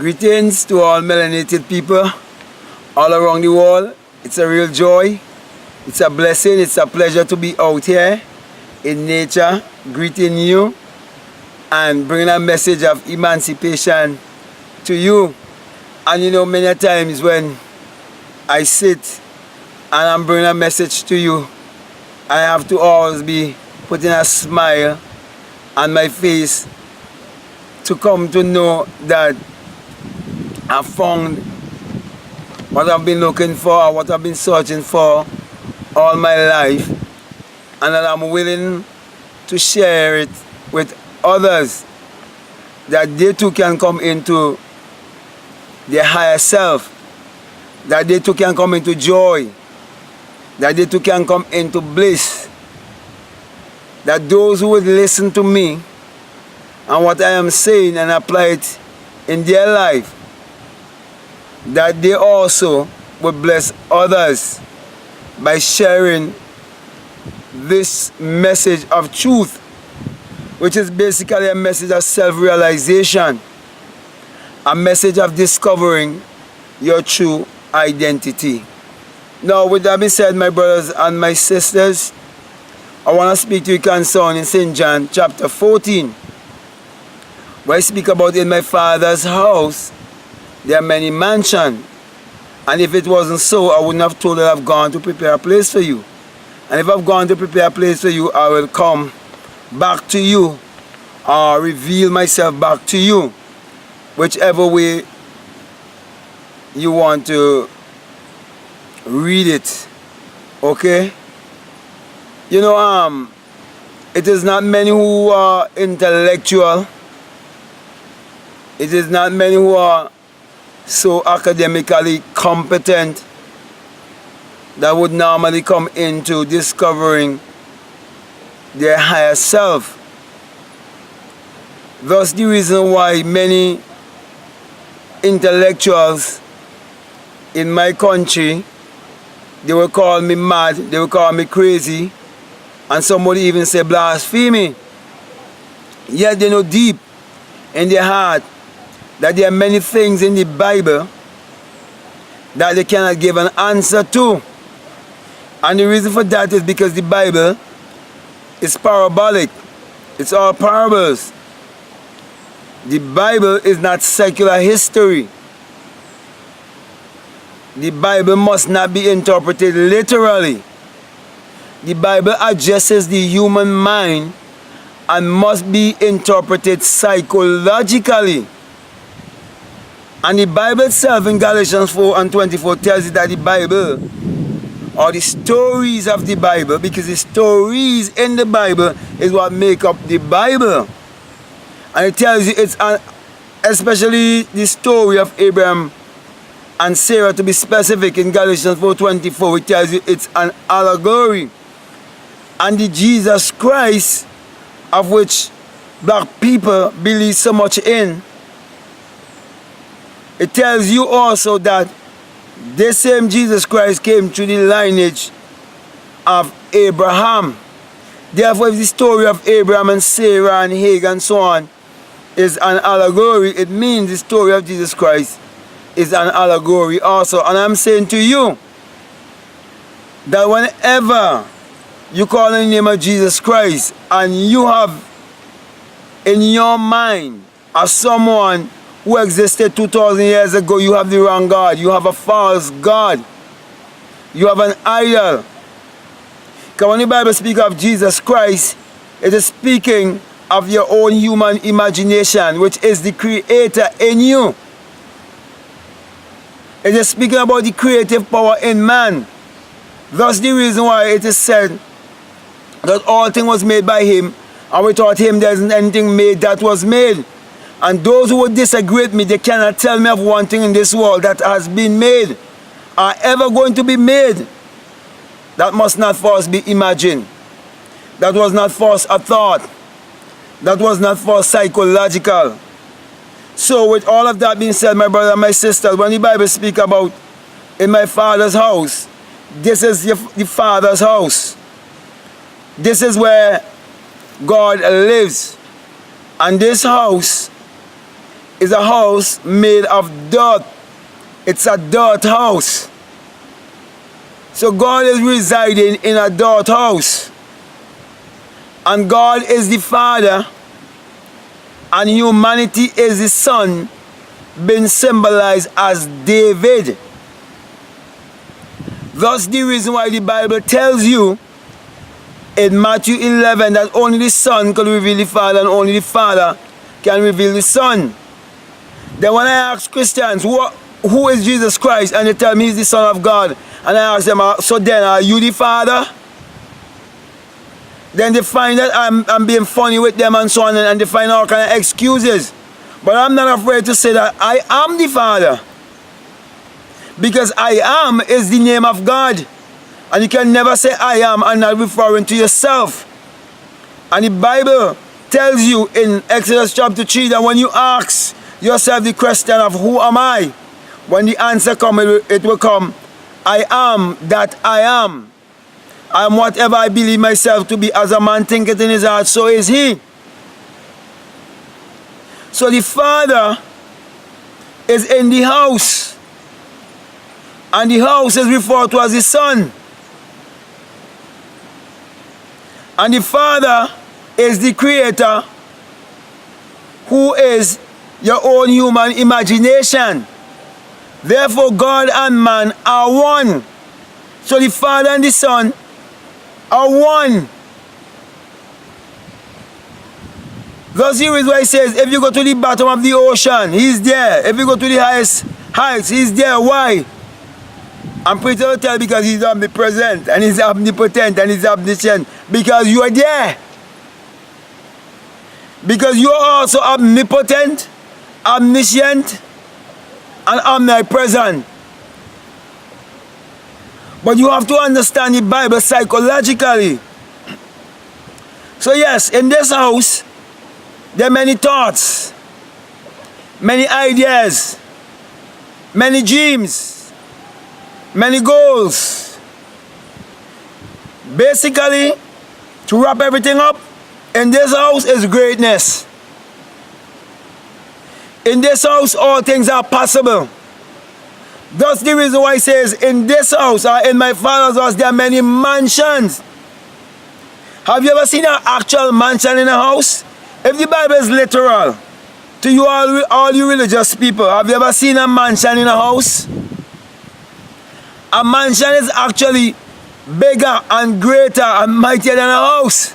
Greetings to all melanated people all around the world. It's a real joy. It's a blessing. It's a pleasure to be out here in nature, greeting you and bringing a message of emancipation to you. And you know, many times when I sit and I'm bringing a message to you, I have to always be putting a smile on my face to come to know that I found what I've been looking for, what I've been searching for all my life, and that I'm willing to share it with others, that they too can come into their higher self, that they too can come into joy, that they too can come into bliss, that those who would listen to me and what I am saying and apply it in their life, that they also would bless others by sharing this message of truth, which is basically a message of self-realization, a message of discovering your true identity. Now, with that being said, my brothers and my sisters, I want to speak to you concerning St. John chapter 14, where I speak about in my Father's house there are many mansions, and if it wasn't so, I wouldn't have told that I've gone to prepare a place for you. And if I've gone to prepare a place for you, I will come back to you, or reveal myself back to you, whichever way you want to read it. Okay? You know, it is not many who are intellectual. It is not many who are so academically competent that would normally come into discovering their higher self. Thus the reason why many intellectuals in my country, they will call me mad, they will call me crazy, and somebody even say blasphemy. Yet they know deep in their heart that there are many things in the Bible that they cannot give an answer to. And the reason for that is because the Bible is parabolic. It's all parables. The Bible is not secular history. The Bible must not be interpreted literally. The Bible addresses the human mind and must be interpreted psychologically. And the Bible itself in Galatians 4:24 tells you that the Bible, or the stories of the Bible, because the stories in the Bible is what make up the Bible. And it tells you especially the story of Abraham and Sarah, to be specific, in Galatians 4:24, it tells you it's an allegory. And the Jesus Christ, of which black people believe so much in, it tells you also that this same Jesus Christ came through the lineage of Abraham. Therefore, if the story of Abraham and Sarah and Hagar and so on is an allegory, it means the story of Jesus Christ is an allegory also. And I'm saying to you that whenever you call on the name of Jesus Christ and you have in your mind as someone who existed 2,000 years ago, you have the wrong God. You have a false God. You have an idol. Because when the Bible speaks of Jesus Christ, it is speaking of your own human imagination, which is the creator in you. It is speaking about the creative power in man. Thus the reason why it is said that all things was made by him, and without him there isn't anything made that was made. And those who would disagree with me, they cannot tell me of one thing in this world that has been made, or ever going to be made, that must not first be imagined. That was not first a thought. That was not first psychological. So with all of that being said, my brother and my sisters, when the Bible speaks about in my Father's house, this is the Father's house. This is where God lives. And this house is a house made of dirt. It's a dirt house. So God is residing in a dirt house. And God is the Father, and humanity is the Son, being symbolized as David. That's the reason why the Bible tells you in Matthew 11 that only the Son can reveal the Father and only the Father can reveal the Son. Then when I ask Christians, who is Jesus Christ? And they tell me he's the Son of God. And I ask them, so then are you the Father? Then they find that I'm being funny with them and so on, and they find all kind of excuses. But I'm not afraid to say that I am the Father. Because I am is the name of God. And you can never say I am and not referring to yourself. And the Bible tells you in Exodus chapter 3 that when you ask yourself the question of who am I, when the answer comes, it will come, I am that I am. I am whatever I believe myself to be. As a man thinketh in his heart, so is he. So the Father is in the house. And the house is referred to as the Son. And the Father is the Creator, who is your own human imagination. Therefore, God and man are one. So the Father and the Son are one. Thus here is why it says, if you go to the bottom of the ocean, he's there. If you go to the highest heights, he's there. Why? I'm pretty sure to tell because he's omnipresent and he's omnipotent and he's omniscient. Because you are there. Because you are also omnipotent, omniscient, and omnipresent. But you have to understand the Bible psychologically. So yes, in this house, there are many thoughts, many ideas, many dreams, many goals. Basically, to wrap everything up, in this house is greatness. In this house, all things are possible. That's the reason why it says, in this house, or in my Father's house, there are many mansions. Have you ever seen an actual mansion in a house? If the Bible is literal, to you all you religious people, have you ever seen a mansion in a house? A mansion is actually bigger and greater and mightier than a house.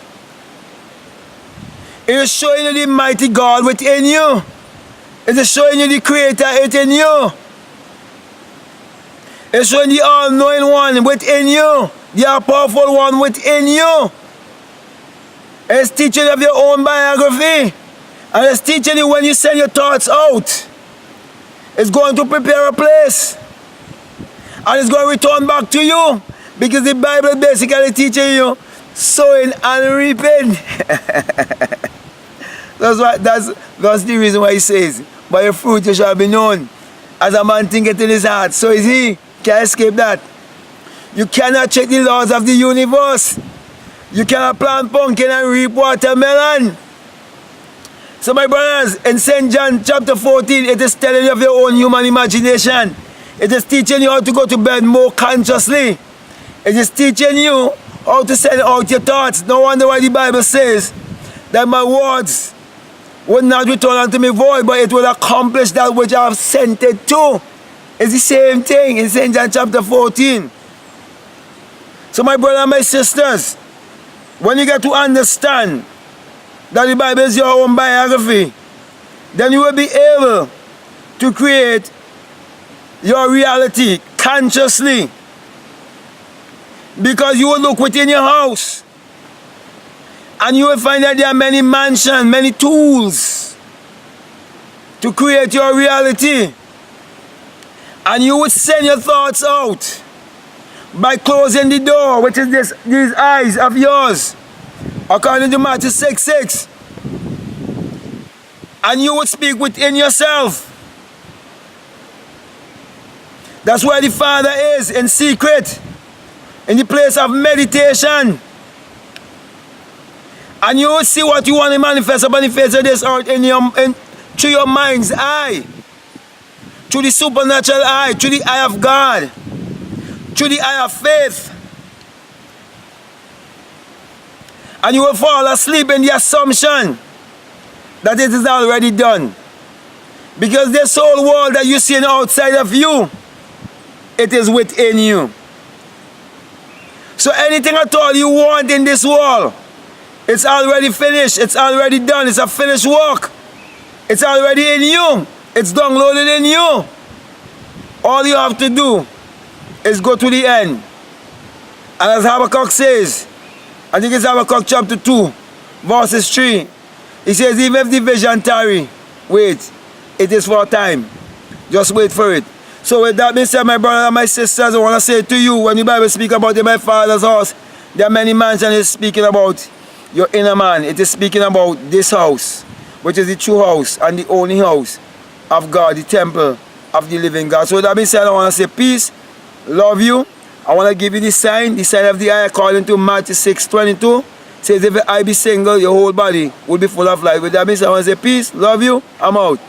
It is showing you the mighty God within you. It is showing you the Creator within you. It's showing the all-knowing one within you, the all-powerful one within you. It's teaching you of your own biography. And it's teaching you when you send your thoughts out. It's going to prepare a place. And it's going to return back to you. Because the Bible basically teaching you sowing and reaping. That's the reason why he says, by your fruit you shall be known. As a man thinketh in his heart, so is he. Can't escape that. You cannot check the laws of the universe. You cannot plant pumpkin and reap watermelon. So my brothers, in St. John chapter 14, it is telling you of your own human imagination. It is teaching you how to go to bed more consciously. It is teaching you how to send out your thoughts. No wonder why the Bible says that my words will not return unto me void, but it will accomplish that which I have sent it to. It's the same thing in St. John chapter 14. So my brothers and my sisters, when you get to understand that the Bible is your own biography, then you will be able to create your reality consciously. Because you will look within your house and you will find that there are many mansions, many tools to create your reality. And you would send your thoughts out by closing the door, which is these eyes of yours, according to Matthew 6:6. And you would speak within yourself. That's where the Father is, in secret, in the place of meditation. And you will see what you want to manifest upon the face of this earth through your mind's eye, through the supernatural eye, through the eye of God, through the eye of faith. And you will fall asleep in the assumption that it is already done. Because this whole world that you see outside of you, it is within you. So anything at all you want in this world, it's already finished. It's already done. It's a finished work. It's already in you. It's downloaded in you. All you have to do is go to the end. And as Habakkuk says, I think it's Habakkuk chapter 2, verses 3. He says, even if the vision tarry, wait, it is for a time. Just wait for it. So with that being said, my brothers and my sisters, I want to say to you, when the Bible speaks about in my Father's house, there are many mansions. It's speaking about your inner man. It is speaking about this house, which is the true house and the only house of God, the temple of the living God. So with that being said, I want to say peace, love you. I want to give you the sign of the eye according to Matthew 6:22. Says if your eye be single, your whole body will be full of light. With that being said, I want to say peace, love you, I'm out.